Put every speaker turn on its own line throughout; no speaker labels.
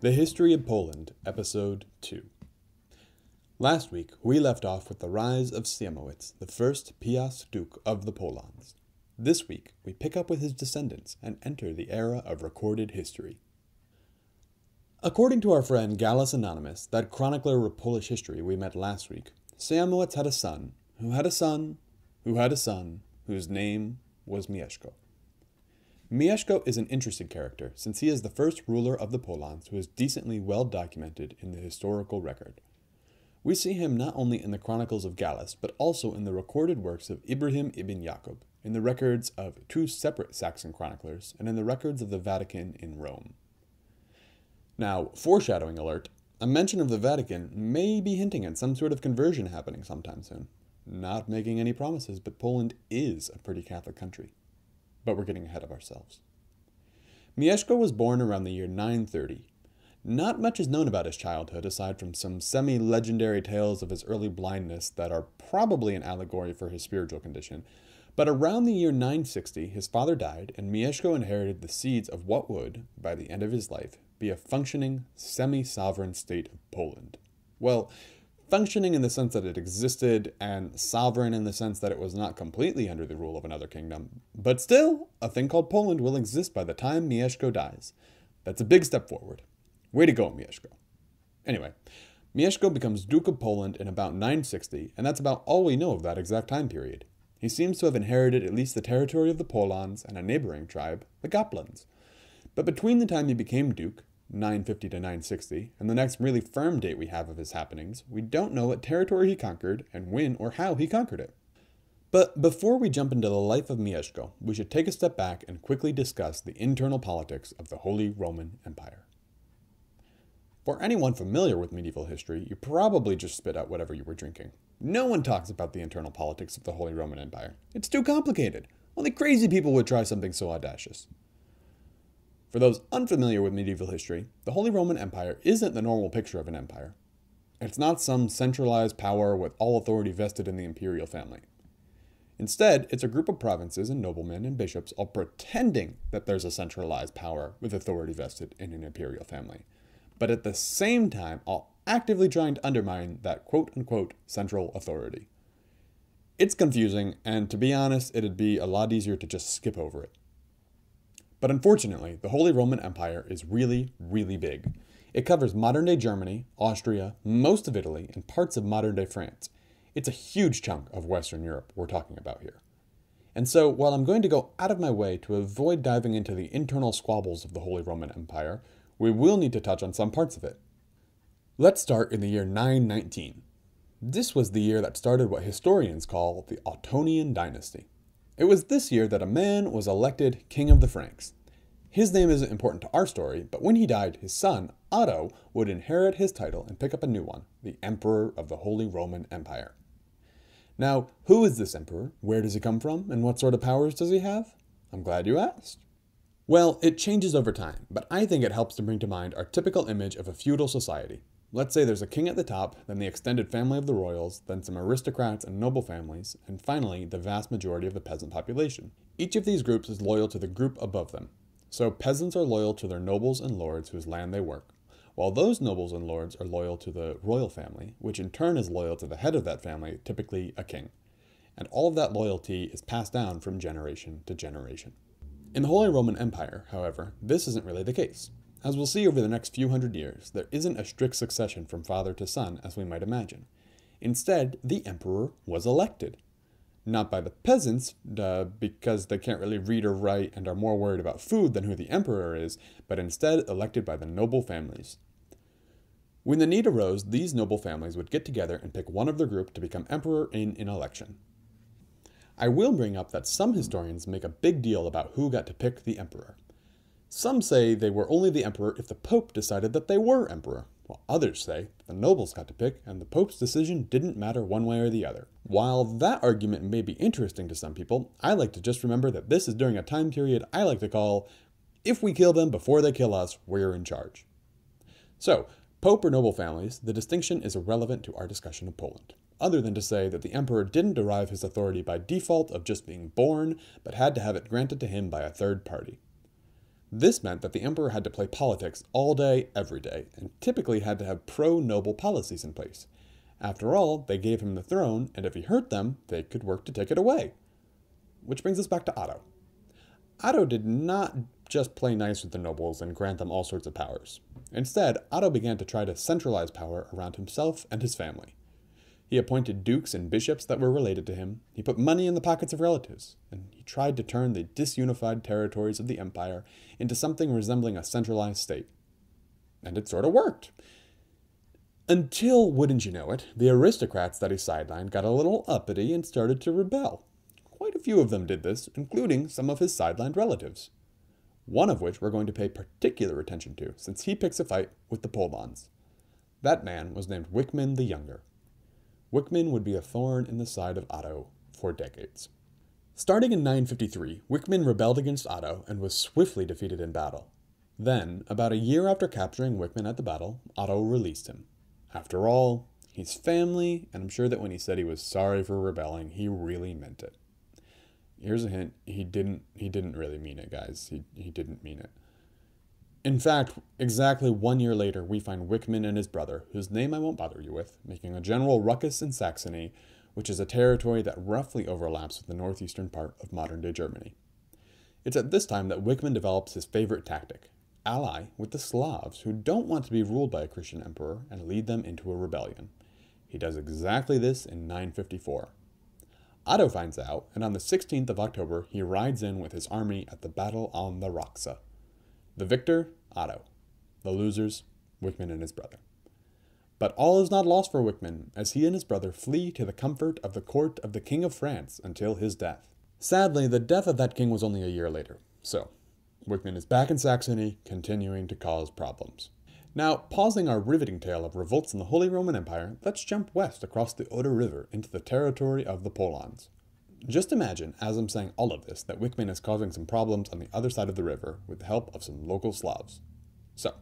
The History of Poland, Episode 2. Last week, we left off with the rise of Siemowitz, the first Piast Duke of the Polans. This week, we pick up with his descendants and enter the era of recorded history. According to our friend Gallus Anonymous, that chronicler of Polish history we met last week, Siemowitz had a son, who had a son, who had a son, whose name was Mieszko. Mieszko is an interesting character, since he is the first ruler of the Polans who is decently well documented in the historical record. We see him not only in the chronicles of Gallus, but also in the recorded works of Ibrahim ibn Yaqub, in the records of two separate Saxon chroniclers, and in the records of the Vatican in Rome. Now, foreshadowing alert, a mention of the Vatican may be hinting at some sort of conversion happening sometime soon. Not making any promises, but Poland is a pretty Catholic country. But we're getting ahead of ourselves. Mieszko was born around the year 930. Not much is known about his childhood, aside from some semi-legendary tales of his early blindness that are probably an allegory for his spiritual condition. But around the year 960, his father died, and Mieszko inherited the seeds of what would, by the end of his life, be a functioning, semi-sovereign state of Poland. Well, functioning in the sense that it existed, and sovereign in the sense that it was not completely under the rule of another kingdom. But still, a thing called Poland will exist by the time Mieszko dies. That's a big step forward. Way to go, Mieszko. Anyway, Mieszko becomes Duke of Poland in about 960, and that's about all we know of that exact time period. He seems to have inherited at least the territory of the Polans and a neighboring tribe, the Goplans. But between the time he became Duke, 950 to 960, and the next really firm date we have of his happenings, we don't know what territory he conquered and when or how he conquered it. But before we jump into the life of Mieszko, we should take a step back and quickly discuss the internal politics of the Holy Roman Empire. For anyone familiar with medieval history, you probably just spit out whatever you were drinking. No one talks about the internal politics of the Holy Roman Empire. It's too complicated. Only crazy people would try something so audacious. For those unfamiliar with medieval history, the Holy Roman Empire isn't the normal picture of an empire. It's not some centralized power with all authority vested in the imperial family. Instead, it's a group of provinces and noblemen and bishops all pretending that there's a centralized power with authority vested in an imperial family, but at the same time all actively trying to undermine that quote-unquote central authority. It's confusing, and to be honest, it'd be a lot easier to just skip over it. But unfortunately, the Holy Roman Empire is really, really big. It covers modern-day Germany, Austria, most of Italy, and parts of modern-day France. It's a huge chunk of Western Europe we're talking about here. And so, while I'm going to go out of my way to avoid diving into the internal squabbles of the Holy Roman Empire, we will need to touch on some parts of it. Let's start in the year 919. This was the year that started what historians call the Ottonian dynasty. It was this year that a man was elected King of the Franks. His name isn't important to our story, but when he died, his son, Otto, would inherit his title and pick up a new one, the Emperor of the Holy Roman Empire. Now, who is this emperor? Where does he come from? And what sort of powers does he have? I'm glad you asked. Well, it changes over time, but I think it helps to bring to mind our typical image of a feudal society. Let's say there's a king at the top, then the extended family of the royals, then some aristocrats and noble families, and finally the vast majority of the peasant population. Each of these groups is loyal to the group above them. So peasants are loyal to their nobles and lords whose land they work, while those nobles and lords are loyal to the royal family, which in turn is loyal to the head of that family, typically a king. And all of that loyalty is passed down from generation to generation. In the Holy Roman Empire, however, this isn't really the case. As we'll see over the next few hundred years, there isn't a strict succession from father to son as we might imagine. Instead, the emperor was elected. Not by the peasants, because they can't really read or write and are more worried about food than who the emperor is, but instead elected by the noble families. When the need arose, these noble families would get together and pick one of their group to become emperor in an election. I will bring up that some historians make a big deal about who got to pick the emperor. Some say they were only the emperor if the Pope decided that they were emperor, while others say the nobles got to pick and the Pope's decision didn't matter one way or the other. While that argument may be interesting to some people, I like to just remember that this is during a time period I like to call, if we kill them before they kill us, we're in charge. So, Pope or noble families, the distinction is irrelevant to our discussion of Poland, other than to say that the emperor didn't derive his authority by default of just being born, but had to have it granted to him by a third party. This meant that the emperor had to play politics all day, every day, and typically had to have pro-noble policies in place. After all, they gave him the throne, and if he hurt them, they could work to take it away. Which brings us back to Otto. Otto did not just play nice with the nobles and grant them all sorts of powers. Instead, Otto began to try to centralize power around himself and his family. He appointed dukes and bishops that were related to him, he put money in the pockets of relatives, and he tried to turn the disunified territories of the empire into something resembling a centralized state. And it sort of worked. Until, wouldn't you know it, the aristocrats that he sidelined got a little uppity and started to rebel. Quite a few of them did this, including some of his sidelined relatives. One of which we're going to pay particular attention to, since he picks a fight with the Polans. That man was named Wichmann the Younger. Wichmann would be a thorn in the side of Otto for decades. Starting in 953, Wichmann rebelled against Otto and was swiftly defeated in battle. Then, about a year after capturing Wichmann at the battle, Otto released him. After all, he's family, and I'm sure that when he said he was sorry for rebelling, he really meant it. Here's a hint, he didn't really mean it, guys. He didn't mean it. In fact, exactly 1 year later, we find Wichmann and his brother, whose name I won't bother you with, making a general ruckus in Saxony, which is a territory that roughly overlaps with the northeastern part of modern-day Germany. It's at this time that Wichmann develops his favorite tactic: ally with the Slavs, who don't want to be ruled by a Christian emperor, and lead them into a rebellion. He does exactly this in 954. Otto finds out, and on the 16th of October, he rides in with his army at the battle on the Roxa. The victor, Otto. The losers, Wichmann and his brother. But all is not lost for Wichmann, as he and his brother flee to the comfort of the court of the King of France until his death. Sadly, the death of that king was only a year later, so Wichmann is back in Saxony, continuing to cause problems. Now, pausing our riveting tale of revolts in the Holy Roman Empire, let's jump west across the Oder River into the territory of the Polans. Just imagine, as I'm saying all of this, that Wichmann is causing some problems on the other side of the river with the help of some local Slavs. So,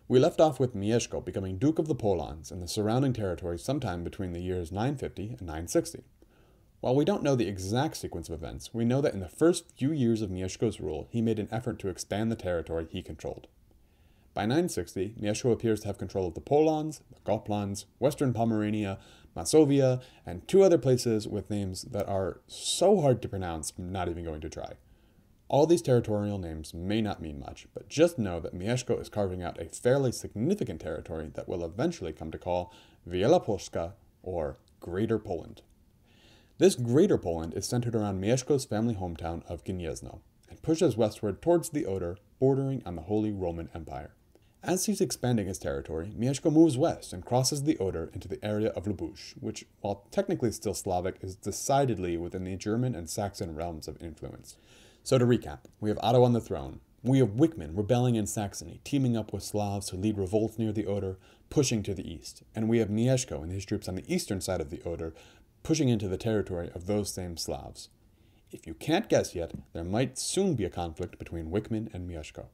we left off with Mieszko becoming Duke of the Polans and the surrounding territories sometime between the years 950 and 960. While we don't know the exact sequence of events, we know that in the first few years of Mieszko's rule, he made an effort to expand the territory he controlled. By 960, Mieszko appears to have control of the Polans, the Goplans, Western Pomerania, Masovia, and 2 other places with names that are so hard to pronounce, I'm not even going to try. All these territorial names may not mean much, but just know that Mieszko is carving out a fairly significant territory that we'll eventually come to call Wielkopolska, or Greater Poland. This Greater Poland is centered around Mieszko's family hometown of Gniezno, and pushes westward towards the Oder, bordering on the Holy Roman Empire. As he's expanding his territory, Mieszko moves west and crosses the Oder into the area of Lubussz, which, while technically still Slavic, is decidedly within the German and Saxon realms of influence. So to recap, we have Otto on the throne, we have Wichmann rebelling in Saxony, teaming up with Slavs to lead revolts near the Oder, pushing to the east, and we have Mieszko and his troops on the eastern side of the Oder, pushing into the territory of those same Slavs. If you can't guess yet, there might soon be a conflict between Wichmann and Mieszko.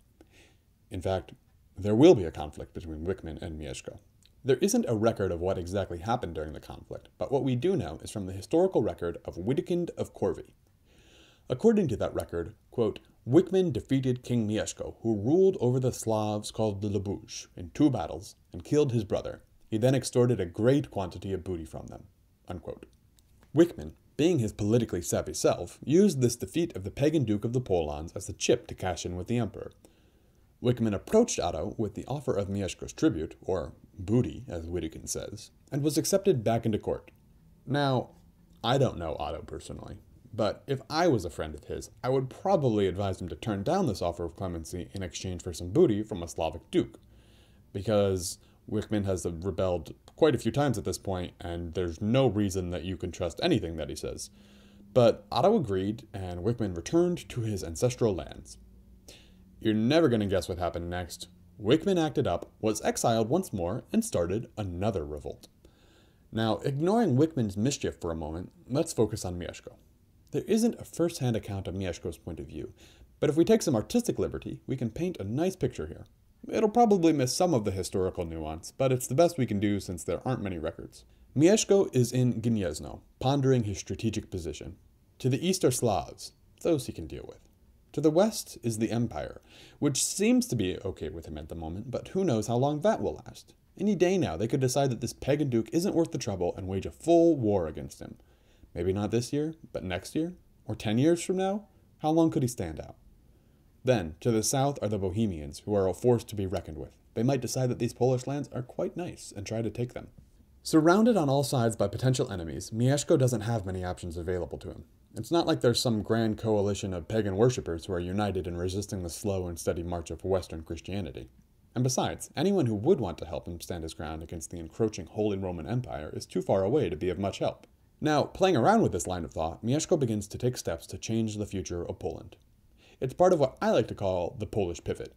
In fact, there will be a conflict between Wichmann and Mieszko. There isn't a record of what exactly happened during the conflict, but what we do know is from the historical record of Wittekind of Corvey. According to that record, quote, Wichmann defeated King Mieszko, who ruled over the Slavs called the Lubussz, in 2 battles, and killed his brother. He then extorted a great quantity of booty from them. Unquote. Wichmann, being his politically savvy self, used this defeat of the pagan Duke of the Polans as a chip to cash in with the emperor. Wichmann approached Otto with the offer of Mieszko's tribute, or booty, as Wittekind says, and was accepted back into court. Now, I don't know Otto personally, but if I was a friend of his, I would probably advise him to turn down this offer of clemency in exchange for some booty from a Slavic duke, because Wichmann has rebelled quite a few times at this point, and there's no reason that you can trust anything that he says. But Otto agreed, and Wichmann returned to his ancestral lands. You're never going to guess what happened next. Wichmann acted up, was exiled once more, and started another revolt. Now, ignoring Wichmann's mischief for a moment, let's focus on Mieszko. There isn't a first-hand account of Mieszko's point of view, but if we take some artistic liberty, we can paint a nice picture here. It'll probably miss some of the historical nuance, but it's the best we can do since there aren't many records. Mieszko is in Gniezno, pondering his strategic position. To the east are Slavs, those he can deal with. To the west is the Empire, which seems to be okay with him at the moment, but who knows how long that will last. Any day now, they could decide that this pagan duke isn't worth the trouble and wage a full war against him. Maybe not this year, but next year? Or 10 years from now? How long could he stand out? Then, to the south are the Bohemians, who are a force to be reckoned with. They might decide that these Polish lands are quite nice and try to take them. Surrounded on all sides by potential enemies, Mieszko doesn't have many options available to him. It's not like there's some grand coalition of pagan worshippers who are united in resisting the slow and steady march of Western Christianity. And besides, anyone who would want to help him stand his ground against the encroaching Holy Roman Empire is too far away to be of much help. Now, playing around with this line of thought, Mieszko begins to take steps to change the future of Poland. It's part of what I like to call the Polish pivot,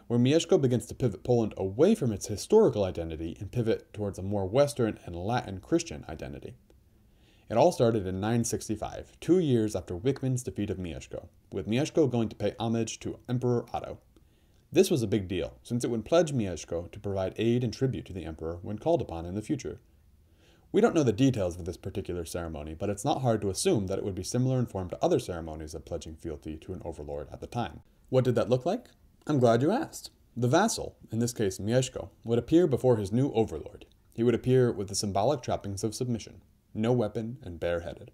where Mieszko begins to pivot Poland away from its historical identity and pivot towards a more Western and Latin Christian identity. It all started in 965, 2 years after Wichmann's defeat of Mieszko, with Mieszko going to pay homage to Emperor Otto. This was a big deal, since it would pledge Mieszko to provide aid and tribute to the emperor when called upon in the future. We don't know the details of this particular ceremony, but it's not hard to assume that it would be similar in form to other ceremonies of pledging fealty to an overlord at the time. What did that look like? I'm glad you asked. The vassal, in this case Mieszko, would appear before his new overlord. He would appear with the symbolic trappings of submission, no weapon and bareheaded.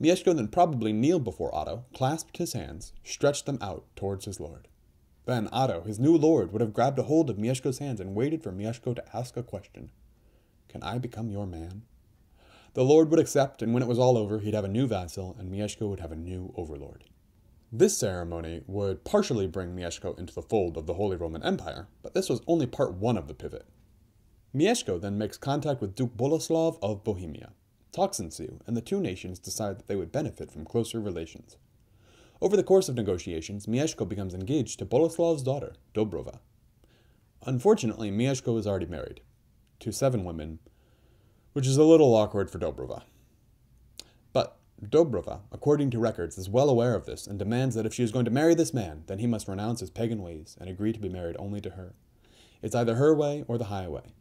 Mieszko then probably kneeled before Otto, clasped his hands, stretched them out towards his lord. Then Otto, his new lord, would have grabbed a hold of Mieszko's hands and waited for Mieszko to ask a question. Can I become your man? The lord would accept, and when it was all over, he'd have a new vassal, and Mieszko would have a new overlord. This ceremony would partially bring Mieszko into the fold of the Holy Roman Empire, but this was only part one of the pivot. Mieszko then makes contact with Duke Boleslav of Bohemia. Talks ensue, and the two nations decide that they would benefit from closer relations. Over the course of negotiations, Mieszko becomes engaged to Boleslav's daughter, Dobrova. Unfortunately, Mieszko is already married to 7 women, which is a little awkward for Dobrova. But Dobrova, according to records, is well aware of this and demands that if she is going to marry this man, then he must renounce his pagan ways and agree to be married only to her. It's either her way or the highway.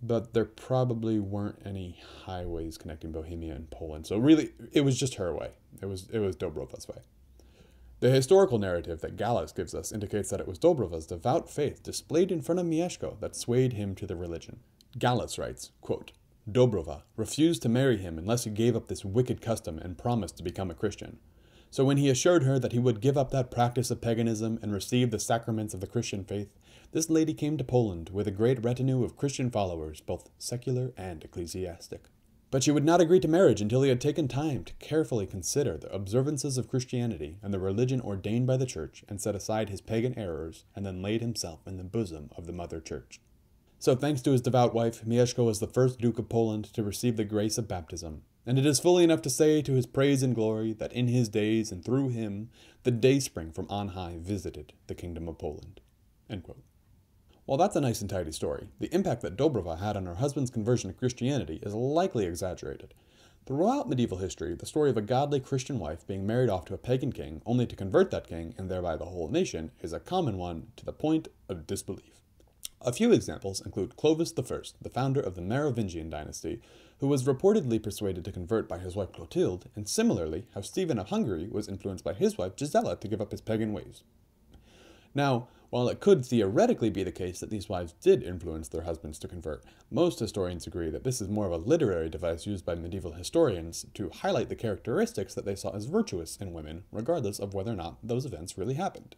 But there probably weren't any highways connecting Bohemia and Poland, so really, it was just her way. It was Dobrova's way. The historical narrative that Gallus gives us indicates that it was Dobrova's devout faith displayed in front of Mieszko that swayed him to the religion. Gallus writes, quote, Dobrova refused to marry him unless he gave up this wicked custom and promised to become a Christian. So when he assured her that he would give up that practice of paganism and receive the sacraments of the Christian faith, this lady came to Poland with a great retinue of Christian followers, both secular and ecclesiastic. But she would not agree to marriage until he had taken time to carefully consider the observances of Christianity and the religion ordained by the Church and set aside his pagan errors and then laid himself in the bosom of the Mother Church. So thanks to his devout wife, Mieszko was the first Duke of Poland to receive the grace of baptism, and it is fully enough to say to his praise and glory that in his days and through him, the dayspring from on high visited the kingdom of Poland. End quote. While that's a nice and tidy story, the impact that Dobrova had on her husband's conversion to Christianity is likely exaggerated. Throughout medieval history, the story of a godly Christian wife being married off to a pagan king only to convert that king, and thereby the whole nation, is a common one to the point of disbelief. A few examples include Clovis I, the founder of the Merovingian dynasty, who was reportedly persuaded to convert by his wife Clotilde, and similarly how Stephen of Hungary was influenced by his wife Gisela to give up his pagan ways. Now, while it could theoretically be the case that these wives did influence their husbands to convert, most historians agree that this is more of a literary device used by medieval historians to highlight the characteristics that they saw as virtuous in women, regardless of whether or not those events really happened.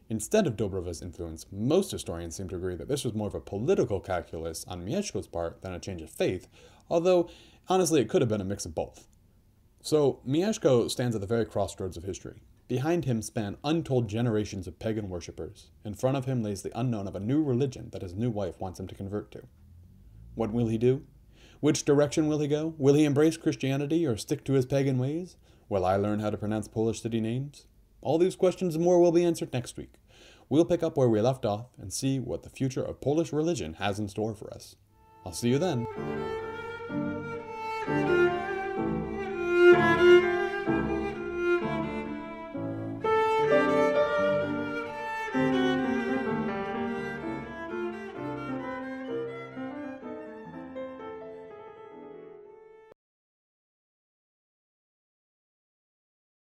Instead of Dobrova's influence, most historians seem to agree that this was more of a political calculus on Mieszko's part than a change of faith, although, honestly, it could have been a mix of both. So, Mieszko stands at the very crossroads of history. Behind him span untold generations of pagan worshippers. In front of him lays the unknown of a new religion that his new wife wants him to convert to. What will he do? Which direction will he go? Will he embrace Christianity or stick to his pagan ways? Will I learn how to pronounce Polish city names? All these questions and more will be answered next week. We'll pick up where we left off and see what the future of Polish religion has in store for us. I'll see you then.